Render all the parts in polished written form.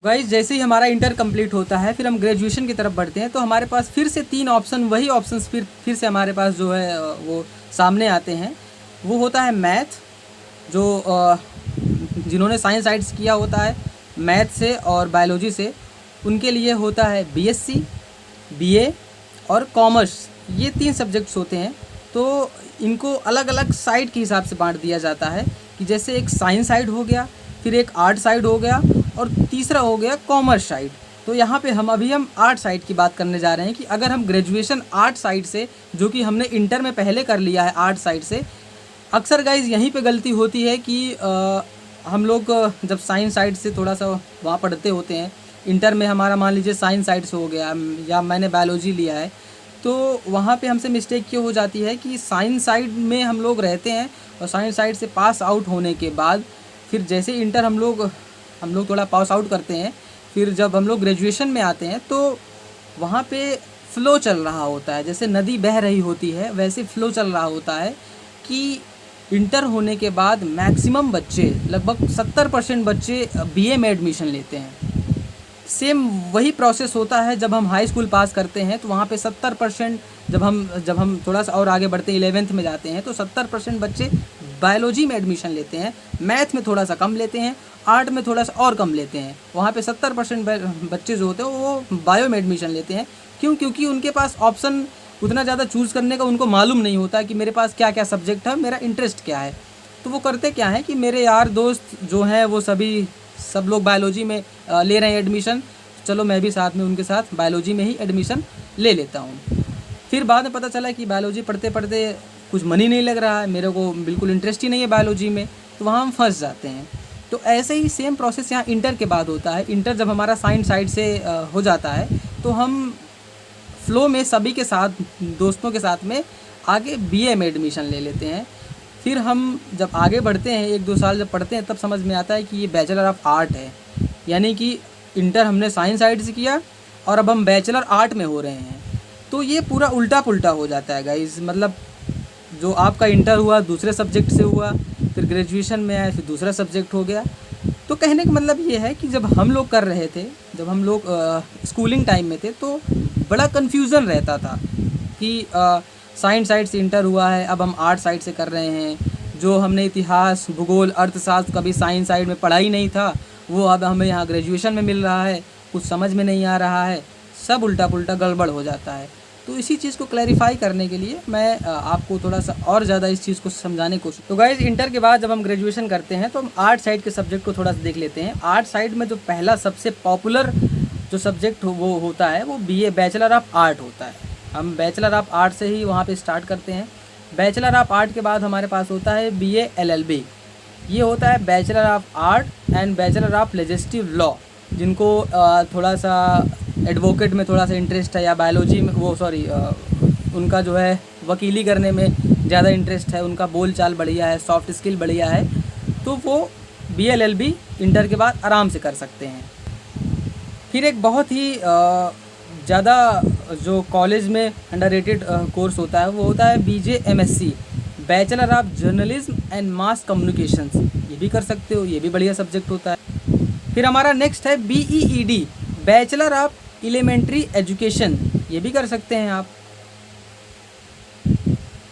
Guys जैसे ही हमारा inter complete होता है फिर हम ग्रेजुएशन की तरफ बढ़ते हैं, तो हमारे पास फिर से 3 ऑप्शन, वही ऑप्शंस फिर से हमारे पास जो है वो सामने आते हैं। वो होता है मैथ, जो जिन्होंने साइंस साइड्स किया होता है मैथ से और बायोलॉजी से, उनके लिए होता है बीएससी, बीए और कॉमर्स। ये 3 सब्जेक्ट्स होते हैं। तो इनको अलग अलग साइड के हिसाब से बांट दिया जाता है कि जैसे एक साइंस साइड हो गया, फिर एक आर्ट साइड हो गया और तीसरा हो गया कॉमर्स साइड। तो यहाँ पे हम आर्ट साइड की बात करने जा रहे हैं कि अगर हम ग्रेजुएशन आर्ट साइड से, जो कि हमने इंटर में पहले कर लिया है आर्ट साइड से, अक्सर गाइज यहीं पे गलती होती है कि हम लोग जब साइंस साइड से थोड़ा सा वहाँ पढ़ते होते हैं, इंटर में हमारा मान लीजिए साइंस साइड से हो गया या मैंने बायोलॉजी लिया है, तो वहाँ पे हमसे मिस्टेक क्यों हो जाती है कि साइंस साइड में हम लोग रहते हैं और साइंस साइड से पास आउट होने के बाद फिर जैसे इंटर हम लोग थोड़ा पास आउट करते हैं, फिर जब हम लोग ग्रेजुएशन में आते हैं तो वहाँ पे फ़्लो चल रहा होता है, जैसे नदी बह रही होती है वैसे फ़्लो चल रहा होता है कि इंटर होने के बाद मैक्सिमम बच्चे, लगभग 70% बच्चे बीए में एडमिशन लेते हैं। सेम वही प्रोसेस होता है जब हम हाई स्कूल पास करते हैं, तो वहाँ पे 70%, जब हम थोड़ा सा और आगे बढ़ते हैं 11th में जाते हैं तो 70% बच्चे बायोलॉजी में एडमिशन लेते हैं, मैथ में थोड़ा सा कम लेते हैं, आर्ट में थोड़ा सा और कम लेते हैं। वहाँ पे 70% बच्चे जो होते हैं वो बायो में एडमिशन लेते हैं। क्यों? क्योंकि उनके पास ऑप्शन उतना ज़्यादा चूज़ करने का उनको मालूम नहीं होता कि मेरे पास क्या क्या सब्जेक्ट है, मेरा इंटरेस्ट क्या है। तो वो करते क्या है कि मेरे यार दोस्त जो हैं वो सब लोग बायोलॉजी में ले रहे हैं एडमिशन, चलो मैं भी साथ में उनके साथ बायोलॉजी में ही एडमिशन ले लेता हूँ। फिर बाद में पता चला कि बायोलॉजी पढ़ते पढ़ते कुछ मन ही नहीं लग रहा है, मेरे को बिल्कुल इंटरेस्ट ही नहीं है बायोलॉजी में, तो वहाँ हम फंस जाते हैं। तो ऐसे ही सेम प्रोसेस यहाँ इंटर के बाद होता है। इंटर जब हमारा साइंस साइड से हो जाता है तो हम फ़्लो में सभी के साथ, दोस्तों के साथ में आगे बीए में एडमिशन ले लेते हैं। फिर हम जब आगे बढ़ते हैं 1-2 साल जब पढ़ते हैं तब समझ में आता है कि ये बैचलर ऑफ आर्ट है, यानी कि इंटर हमने साइंस साइड से किया और अब हम बैचलर आर्ट में हो रहे हैं। तो ये पूरा उल्टा पुल्टा हो जाता है गाइस। मतलब जो आपका इंटर हुआ दूसरे सब्जेक्ट से हुआ, फिर ग्रेजुएशन में आए फिर दूसरा सब्जेक्ट हो गया। तो कहने का मतलब ये है कि जब हम लोग कर रहे थे, जब हम लोग स्कूलिंग टाइम में थे, तो बड़ा कन्फ्यूज़न रहता था कि साइंस साइड से इंटर हुआ है, अब हम आर्ट साइड से कर रहे हैं। जो हमने इतिहास, भूगोल, अर्थशास्त्र कभी साइंस साइड में पढ़ा ही नहीं था, वो अब हमें यहाँ ग्रेजुएशन में मिल रहा है, कुछ समझ में नहीं आ रहा है, सब उल्टा पुल्टा गड़बड़ हो जाता है। तो इसी चीज़ को क्लैरिफाई करने के लिए मैं आपको थोड़ा सा और ज़्यादा इस चीज़ को समझाने की कोशिश। तो गाइज इंटर के बाद जब हम ग्रेजुएशन करते हैं तो हम आर्ट साइड के सब्जेक्ट को थोड़ा सा देख लेते हैं। आर्ट साइड में जो पहला सबसे पॉपुलर जो सब्जेक्ट वो होता है वो बीए, बैचलर ऑफ आर्ट होता है। हम बैचलर ऑफ आर्ट से ही वहाँ पे स्टार्ट करते हैं। बैचलर ऑफ आर्ट के बाद हमारे पास होता है बीए एलएलबी। ये होता है bachelor of art and bachelor of legislative law. जिनको थोड़ा सा एडवोकेट में थोड़ा सा इंटरेस्ट है या बायोलॉजी में उनका जो है वकीली करने में ज़्यादा इंटरेस्ट है, उनका बोल चाल बढ़िया है, सॉफ्ट स्किल बढ़िया है, तो वो बीएलएलबी इंटर के बाद आराम से कर सकते हैं। फिर एक बहुत ही ज़्यादा जो कॉलेज में अंडररेटेड कोर्स होता है वो होता है BJMSC, bachelor of journalism and mass communications. ये भी कर सकते हो, ये भी बढ़िया सब्जेक्ट होता है। फिर हमारा नेक्स्ट है बीईईडी, बैचलर ऑफ एलिमेंट्री एजुकेशन, ये भी कर सकते हैं आप।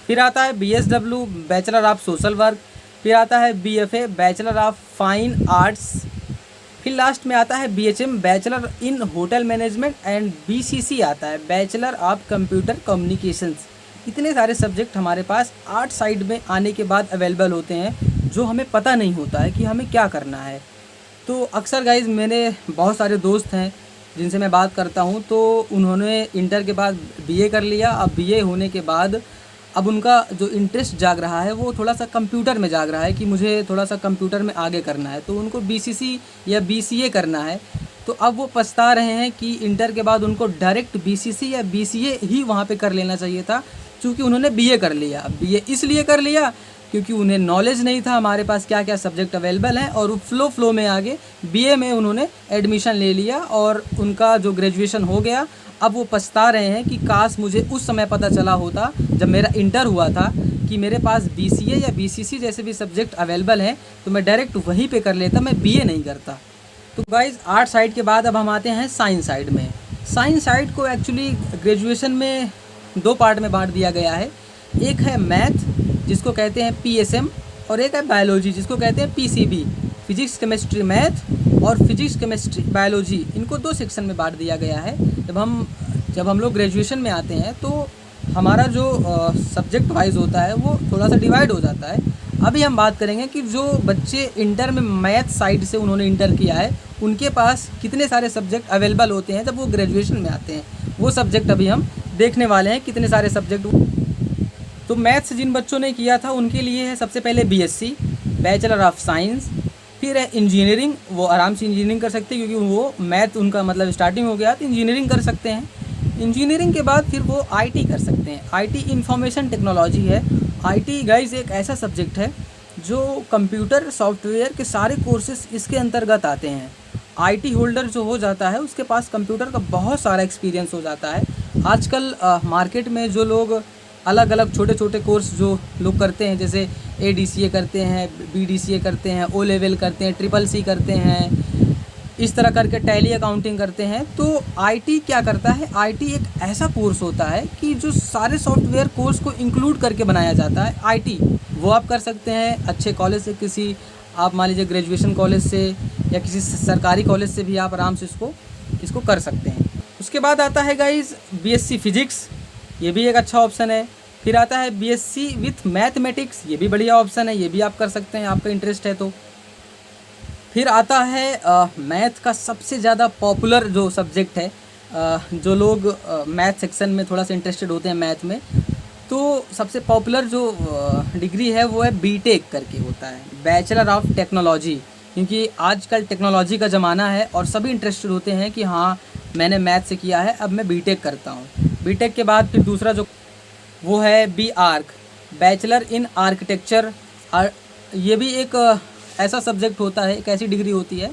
फिर आता है BSW, bachelor of social work. फिर आता है BFA, bachelor of fine arts. फिर लास्ट में आता है BHM, bachelor in hotel management and BCC आता है, बैचलर ऑफ कंप्यूटर कम्युनिकेशंस। इतने सारे सब्जेक्ट हमारे पास आर्ट साइड में आने के बाद अवेलेबल होते हैं जो हमें पता नहीं होता है कि हमें क्या करना है। तो अक्सर गाइज मेरे बहुत सारे दोस्त हैं जिनसे मैं बात करता हूँ, तो उन्होंने इंटर के बाद बीए कर लिया। अब बीए होने के बाद अब उनका जो इंटरेस्ट जाग रहा है वो थोड़ा सा कंप्यूटर में जाग रहा है कि मुझे थोड़ा सा कंप्यूटर में आगे करना है, तो उनको बीसीसी या बीसीए करना है। तो अब वो पछता रहे हैं कि इंटर के बाद उनको डायरेक्ट बीसीसी या बीसीए ही वहाँ पे कर लेना चाहिए था, क्योंकि उन्होंने बीए कर लिया। अब बीए इसलिए कर लिया क्योंकि उन्हें नॉलेज नहीं था हमारे पास क्या क्या सब्जेक्ट अवेलेबल हैं, और वो फ्लो में आगे बीए में उन्होंने एडमिशन ले लिया और उनका जो ग्रेजुएशन हो गया। अब वो पछता रहे हैं कि काश मुझे उस समय पता चला होता जब मेरा इंटर हुआ था कि मेरे पास बीसीए या बीसीसी जैसे भी सब्जेक्ट अवेलेबल हैं, तो मैं डायरेक्ट वहीं पे कर लेता, मैं बीए नहीं करता। तो गाइज आर्ट साइड के बाद अब हम आते हैं साइंस साइड में। साइंस साइड को एक्चुअली ग्रेजुएशन में 2 पार्ट में बांट दिया गया है। एक है मैथ जिसको कहते हैं PSM, और एक है बायोलॉजी जिसको कहते हैं PCB, फिजिक्स केमिस्ट्री मैथ और फिजिक्स केमिस्ट्री बायोलॉजी। इनको 2 सेक्शन में बांट दिया गया है। जब हम लोग ग्रेजुएशन में आते हैं तो हमारा जो सब्जेक्ट वाइज होता है वो थोड़ा सा डिवाइड हो जाता है। अभी हम बात करेंगे कि जो बच्चे इंटर में मैथ साइड से उन्होंने इंटर किया है उनके पास कितने सारे सब्जेक्ट अवेलेबल होते हैं जब वो ग्रेजुएशन में आते हैं। वो सब्जेक्ट अभी हम देखने वाले हैं, कितने सारे सब्जेक्ट। तो मैथ्स जिन बच्चों ने किया था उनके लिए है सबसे पहले BSc बैचलर ऑफ साइंस, फिर है इंजीनियरिंग। वो आराम से इंजीनियरिंग कर सकते हैं क्योंकि वो मैथ उनका मतलब स्टार्टिंग हो गया तो इंजीनियरिंग कर सकते हैं। इंजीनियरिंग के बाद फिर वो IT कर सकते हैं। IT इंफॉर्मेशन टेक्नोलॉजी है। IT गाइज एक ऐसा सब्जेक्ट है जो कंप्यूटर सॉफ्टवेयर के सारे कोर्सेज इसके अंतर्गत आते हैं। IT होल्डर जो हो जाता है उसके पास कंप्यूटर का बहुत सारा एक्सपीरियंस हो जाता है। आजकल मार्केट में जो लोग अलग अलग छोटे छोटे कोर्स जो लोग करते हैं, जैसे ADCA करते हैं, BDCA करते हैं, O लेवल करते हैं, CCC करते हैं, इस तरह करके टैली अकाउंटिंग करते हैं। तो IT क्या करता है, IT एक ऐसा कोर्स होता है कि जो सारे सॉफ्टवेयर कोर्स को इंक्लूड करके बनाया जाता है। IT वो आप कर सकते हैं अच्छे कॉलेज से, किसी आप मान लीजिए ग्रेजुएशन कॉलेज से या किसी सरकारी कॉलेज से भी आप आराम से इसको कर सकते हैं। उसके बाद आता है गाइज BSc फिजिक्स, ये भी एक अच्छा ऑप्शन है। फिर आता है BSc विथ मैथमेटिक्स, ये भी बढ़िया ऑप्शन है, ये भी आप कर सकते हैं आपका इंटरेस्ट है तो। फिर आता है मैथ का सबसे ज़्यादा पॉपुलर जो सब्जेक्ट है, जो लोग मैथ सेक्शन में थोड़ा सा इंटरेस्टेड होते हैं मैथ में, तो सबसे पॉपुलर जो डिग्री है वो है BTech करके होता है, बैचलर ऑफ टेक्नोलॉजी। क्योंकि आजकल टेक्नोलॉजी का ज़माना है और सभी इंटरेस्टेड होते हैं कि हाँ मैंने मैथ से किया है, अब मैं BTech करता हूँ। BTech के बाद फिर दूसरा जो वो है BArch, बैचलर इन आर्किटेक्चर। ये भी एक ऐसा सब्जेक्ट होता है, एक ऐसी डिग्री होती है।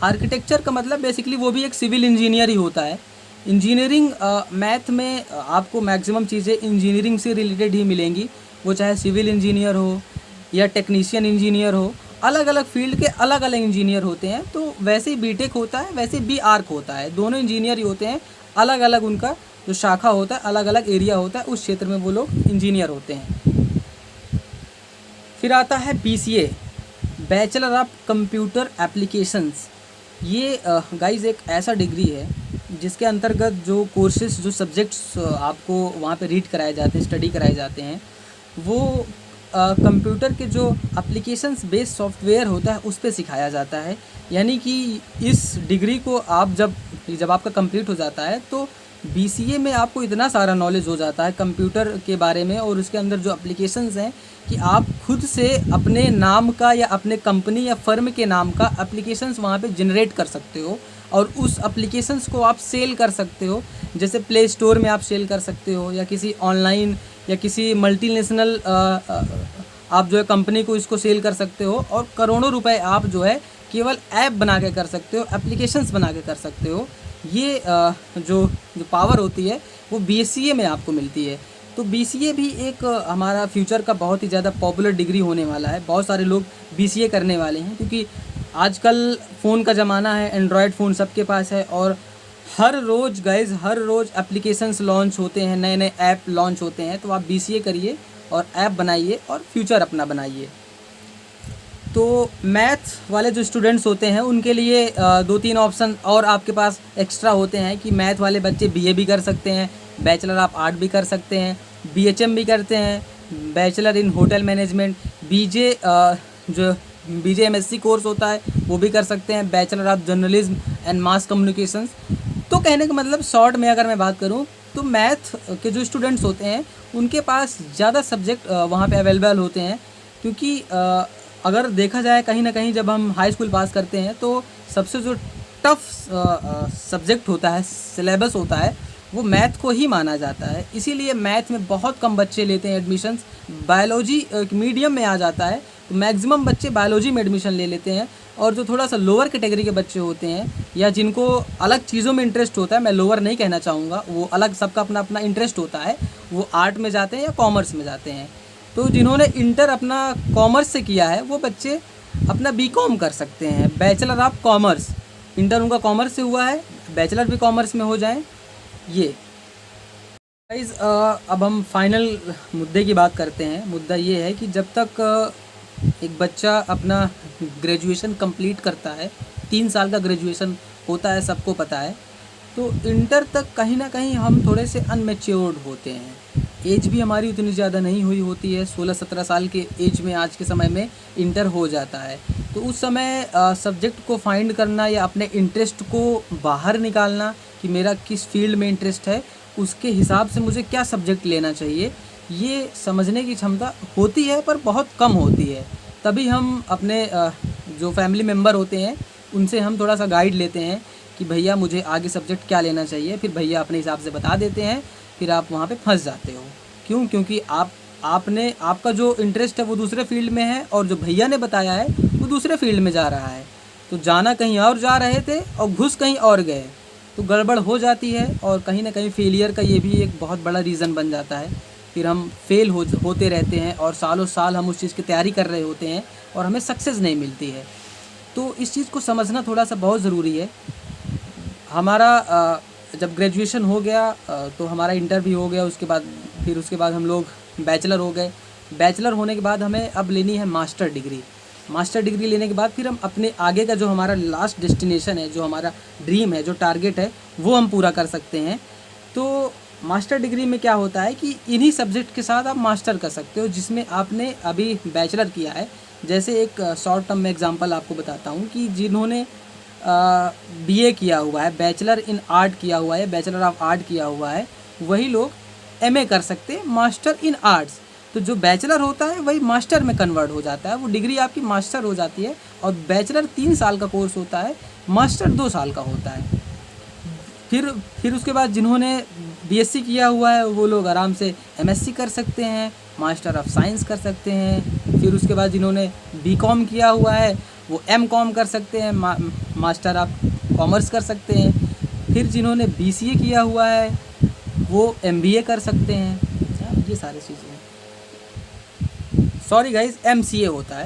आर्किटेक्चर का मतलब बेसिकली वो भी एक सिविल इंजीनियर ही होता है। इंजीनियरिंग मैथ में आपको मैक्सिमम चीज़ें इंजीनियरिंग से रिलेटेड ही मिलेंगी, वो चाहे सिविल इंजीनियर हो या टेक्नीशियन इंजीनियर हो, अलग अलग फील्ड के अलग अलग इंजीनियर होते हैं। तो वैसे ही BTech होता है, वैसे BArch होता है, दोनों इंजीनियर ही होते हैं। अलग अलग उनका जो शाखा होता है, अलग अलग एरिया होता है, उस क्षेत्र में वो लोग इंजीनियर होते हैं। फिर आता है BCA bachelor of computer applications. ये गाइज एक ऐसा डिग्री है जिसके अंतर्गत जो कोर्सेज जो सब्जेक्ट्स आपको वहाँ पे रीड कराए जाते हैं, स्टडी कराए जाते हैं, वो कंप्यूटर के जो एप्लीकेशंस बेस्ड सॉफ्टवेयर होता है उस पर सिखाया जाता है। यानी कि इस डिग्री को आप जब आपका कंप्लीट हो जाता है तो BCA में आपको इतना सारा नॉलेज हो जाता है कंप्यूटर के बारे में और उसके अंदर जो एप्लीकेशंस हैं कि आप खुद से अपने नाम का या अपने कंपनी या फर्म के नाम का एप्लीकेशंस वहाँ पे जनरेट कर सकते हो और उस एप्लीकेशंस को आप सेल कर सकते हो। जैसे प्ले स्टोर में आप सेल कर सकते हो या किसी ऑनलाइन या किसी मल्टीनेशनल आप जो है कंपनी को इसको सेल कर सकते हो और करोड़ों रुपए आप जो है केवल ऐप बना के कर सकते हो, एप्लीकेशंस बना के कर सकते हो। ये जो पावर होती है वो BCA में आपको मिलती है। तो BCA भी एक हमारा फ्यूचर का बहुत ही ज़्यादा पॉपुलर डिग्री होने वाला है। बहुत सारे लोग BCA करने वाले हैं क्योंकि आजकल फ़ोन का ज़माना है, एंड्रॉयड फ़ोन सबके पास है और हर रोज़ गाइज हर रोज़ एप्लीकेशंस लॉन्च होते हैं, नए नए ऐप लॉन्च होते हैं। तो आप BCA करिए और ऐप बनाइए और फ्यूचर अपना बनाइए। तो मैथ वाले जो स्टूडेंट्स होते हैं उनके लिए 2-3 ऑप्शन और आपके पास एक्स्ट्रा होते हैं कि मैथ वाले बच्चे BA भी कर सकते हैं, बैचलर ऑफ आर्ट भी कर सकते हैं, BHM भी करते हैं, बैचलर इन होटल मैनेजमेंट, जो BJ MSc कोर्स होता है वो भी कर सकते हैं, bachelor of journalism and mass communications. तो कहने का मतलब शॉर्ट में अगर मैं बात करूँ तो मैथ के जो स्टूडेंट्स होते हैं उनके पास ज़्यादा सब्जेक्ट वहाँ पे अवेलेबल होते हैं। क्योंकि अगर देखा जाए कहीं ना कहीं जब हम हाई स्कूल पास करते हैं तो सबसे जो टफ सब्जेक्ट होता है, सिलेबस होता है, वो मैथ को ही माना जाता है। इसीलिए मैथ में बहुत कम बच्चे लेते हैं एडमिशन्स। बायोलॉजी मीडियम में आ जाता है तो मैक्सिमम बच्चे बायोलॉजी में एडमिशन ले लेते हैं और जो थोड़ा सा लोअर कैटेगरी के बच्चे होते हैं या जिनको अलग चीज़ों में इंटरेस्ट होता है, मैं लोअर नहीं कहना चाहूँगा, वो अलग सबका अपना अपना इंटरेस्ट होता है, वो आर्ट में जाते हैं या कॉमर्स में जाते हैं। तो जिन्होंने इंटर अपना कॉमर्स से किया है वो बच्चे अपना BCom कर सकते हैं, बैचलर ऑफ कॉमर्स। इंटर उनका कॉमर्स से हुआ है, बैचलर भी कॉमर्स में हो जाए ये। गाइस अब हम फाइनल मुद्दे की बात करते हैं। मुद्दा ये है कि जब तक एक बच्चा अपना ग्रेजुएशन कंप्लीट करता है, 3 साल का ग्रेजुएशन होता है, सबको पता है, तो इंटर तक कहीं ना कहीं हम थोड़े से अनमेच्योर्ड होते हैं। एज भी हमारी उतनी ज़्यादा नहीं हुई होती है, 16-17 साल के एज में आज के समय में इंटर हो जाता है। तो उस समय सब्जेक्ट को फाइंड करना या अपने इंटरेस्ट को बाहर निकालना कि मेरा किस फील्ड में इंटरेस्ट है, उसके हिसाब से मुझे क्या सब्जेक्ट लेना चाहिए, ये समझने की क्षमता होती है पर बहुत कम होती है। तभी हम अपने जो फैमिली मेम्बर होते हैं उनसे हम थोड़ा सा गाइड लेते हैं कि भैया मुझे आगे सब्जेक्ट क्या लेना चाहिए, फिर भैया अपने हिसाब से बता देते हैं, फिर आप वहाँ पे फंस जाते हो। क्यों? क्योंकि आपका जो इंटरेस्ट है वो दूसरे फील्ड में है और जो भैया ने बताया है वो दूसरे फील्ड में जा रहा है। तो जाना कहीं और जा रहे थे और घुस कहीं और गए, तो गड़बड़ हो जाती है और कहीं ना कहीं फेलियर का ये भी एक बहुत बड़ा रीज़न बन जाता है। फिर हम फेल होते रहते हैं और सालों साल हम उस चीज़ की तैयारी कर रहे होते हैं और हमें सक्सेस नहीं मिलती है। तो इस चीज़ को समझना थोड़ा सा बहुत ज़रूरी है। हमारा जब ग्रेजुएशन हो गया तो हमारा इंटर भी हो गया, उसके बाद हम लोग बैचलर हो गए। बैचलर होने के बाद हमें अब लेनी है मास्टर डिग्री। मास्टर डिग्री लेने के बाद फिर हम अपने आगे का जो हमारा लास्ट डेस्टिनेशन है, जो हमारा ड्रीम है, जो टारगेट है, वो हम पूरा कर सकते हैं। तो मास्टर डिग्री में क्या होता है कि इन्हीं सब्जेक्ट के साथ आप मास्टर कर सकते हो जिसमें आपने अभी बैचलर किया है। जैसे एक शॉर्ट टर्म में एग्जांपल आपको बताता हूँ कि जिन्होंने बीए किया हुआ है, बैचलर इन आर्ट किया हुआ है, बैचलर ऑफ आर्ट किया हुआ है, वही लोग एमए कर सकते हैं मास्टर इन आर्ट्स। तो जो बैचलर होता है वही मास्टर में कन्वर्ट हो जाता है, वो डिग्री आपकी मास्टर हो जाती है। और बैचलर 3 साल का कोर्स होता है, मास्टर 2 साल का होता है। फिर उसके बाद जिन्होंने बीएससी किया हुआ है वो लोग आराम से एमएससी कर सकते हैं, मास्टर ऑफ साइंस कर सकते हैं। फिर उसके बाद जिन्होंने बीकॉम किया हुआ है वो एमकॉम कर सकते हैं, मास्टर ऑफ कॉमर्स कर सकते हैं। फिर जिन्होंने बीसीए किया हुआ है वो एमबीए कर सकते हैं। ये सारी चीज़ें, सॉरी गाइस, एमसीए होता है।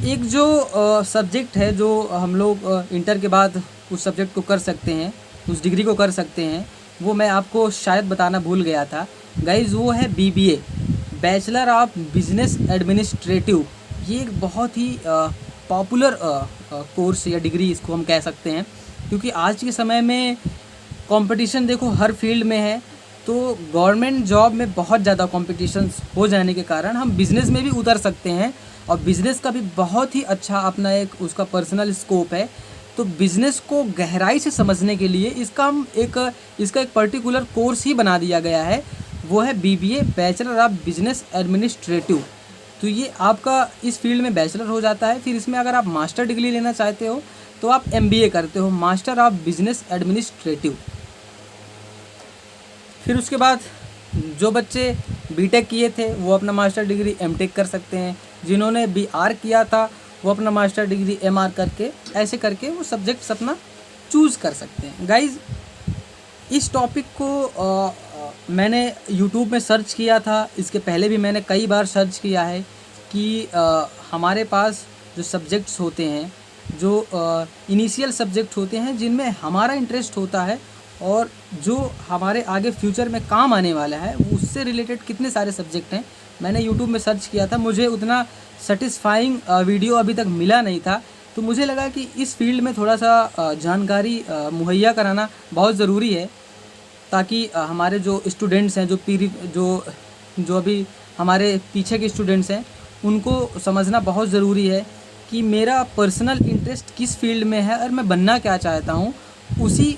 एक जो सब्जेक्ट है जो हम लोग इंटर के बाद उस सब्जेक्ट को कर सकते हैं, उस डिग्री को कर सकते हैं, वो मैं आपको शायद बताना भूल गया था गाइस, वो है BBA, bachelor of business administrative. ये एक बहुत ही पॉपुलर कोर्स या डिग्री इसको हम कह सकते हैं, क्योंकि आज के समय में कंपटीशन देखो हर फील्ड में है। तो गवर्नमेंट जॉब में बहुत ज़्यादा कंपटीशन हो जाने के कारण हम बिज़नेस में भी उतर सकते हैं और बिज़नेस का भी बहुत ही अच्छा अपना एक उसका पर्सनल स्कोप है। तो बिज़नेस को गहराई से समझने के लिए इसका एक पर्टिकुलर कोर्स ही बना दिया गया है, वो है BBA, bachelor of business administrative. तो ये आपका इस फील्ड में बैचलर हो जाता है। फिर इसमें अगर आप मास्टर डिग्री लेना चाहते हो तो आप एमबीए करते हो, मास्टर ऑफ बिजनेस एडमिनिस्ट्रेटिव। फिर उसके बाद जो बच्चे बीटेक किए थे वो अपना मास्टर डिग्री एमटेक कर सकते हैं, जिन्होंने बीआर किया था वो अपना मास्टर डिग्री एमआर करके, ऐसे करके वो सब्जेक्ट्स अपना चूज़ कर सकते हैं। गाइज़, इस टॉपिक को मैंने यूट्यूब में सर्च किया था, इसके पहले भी मैंने कई बार सर्च किया है कि हमारे पास जो सब्जेक्ट्स होते हैं, जो इनिशियल सब्जेक्ट होते हैं जिनमें हमारा इंटरेस्ट होता है और जो हमारे आगे फ्यूचर में काम आने वाला है, उससे रिलेटेड कितने सारे सब्जेक्ट हैं, मैंने यूट्यूब में सर्च किया था। मुझे उतना सेटिस्फाइंग वीडियो अभी तक मिला नहीं था, तो मुझे लगा कि इस फील्ड में थोड़ा सा जानकारी मुहैया कराना बहुत ज़रूरी है, ताकि हमारे जो स्टूडेंट्स हैं, जो अभी हमारे पीछे के स्टूडेंट्स हैं, उनको समझना बहुत ज़रूरी है कि मेरा पर्सनल इंटरेस्ट किस फील्ड में है और मैं बनना क्या चाहता हूँ। उसी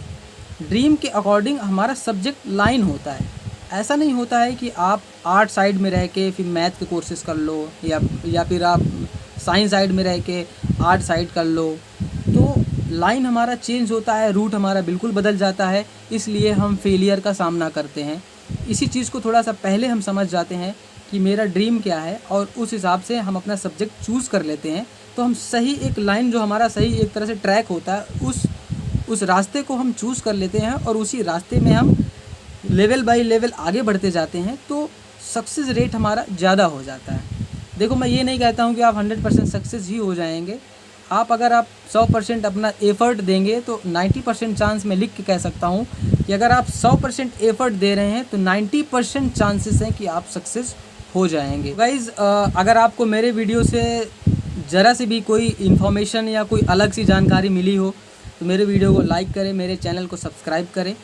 ड्रीम के अकॉर्डिंग हमारा सब्जेक्ट लाइन होता है। ऐसा नहीं होता है कि आप आर्ट साइड में रह के फिर मैथ के कोर्सेज़ कर लो या फिर आप साइंस साइड में रह के आर्ट साइड कर लो। तो लाइन हमारा चेंज होता है, रूट हमारा बिल्कुल बदल जाता है, इसलिए हम फेलियर का सामना करते हैं। इसी चीज़ को थोड़ा सा पहले हम समझ जाते हैं कि मेरा ड्रीम क्या है और उस हिसाब से हम अपना सब्जेक्ट चूज़ कर लेते हैं। तो हम सही एक लाइन, जो हमारा सही एक तरह से ट्रैक होता है, उस रास्ते को हम चूज़ कर लेते हैं और उसी रास्ते में हम लेवल बाय लेवल आगे बढ़ते जाते हैं, तो सक्सेस रेट हमारा ज़्यादा हो जाता है। देखो, मैं ये नहीं कहता हूँ कि आप 100% सक्सेस ही हो जाएंगे, आप अगर आप 100% अपना एफ़र्ट देंगे तो 90% चांस मैं लिख के कह सकता हूँ कि अगर आप 100% एफ़र्ट दे रहे हैं तो 90% चांसेस हैं कि आप सक्सेस हो जाएंगे। गाइज़ अगर आपको मेरे वीडियो से ज़रा सी भी कोई इन्फॉर्मेशन या कोई अलग सी जानकारी मिली हो तो मेरे वीडियो को लाइक करें, मेरे चैनल को सब्सक्राइब करें।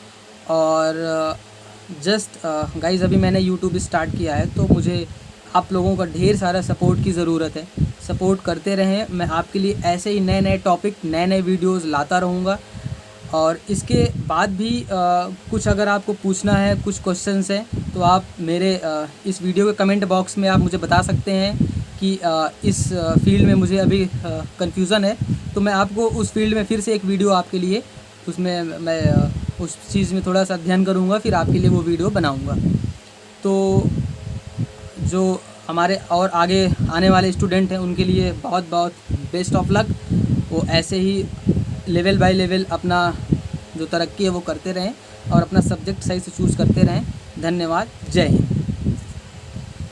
और गाइज़ अभी मैंने यूट्यूब स्टार्ट किया है तो मुझे आप लोगों का ढेर सारा सपोर्ट की ज़रूरत है। सपोर्ट करते रहें, मैं आपके लिए ऐसे ही नए नए टॉपिक, नए नए वीडियोज़ लाता रहूँगा। और इसके बाद भी कुछ अगर आपको पूछना है, कुछ क्वेश्चंस हैं तो आप मेरे इस वीडियो के कमेंट बॉक्स में आप मुझे बता सकते हैं कि इस फील्ड में मुझे अभी कन्फ्यूज़न है, तो मैं आपको उस फील्ड में फिर से एक वीडियो आपके लिए, उसमें मैं उस चीज़ में थोड़ा सा अध्ययन करूँगा, फिर आपके लिए वो वीडियो बनाऊँगा। तो जो हमारे और आगे आने वाले स्टूडेंट हैं उनके लिए बहुत बहुत बेस्ट ऑफ लक। वो ऐसे ही लेवल बाय लेवल अपना जो तरक्की है वो करते रहें और अपना सब्जेक्ट सही से चूज़ करते रहें। धन्यवाद। जय हिंद।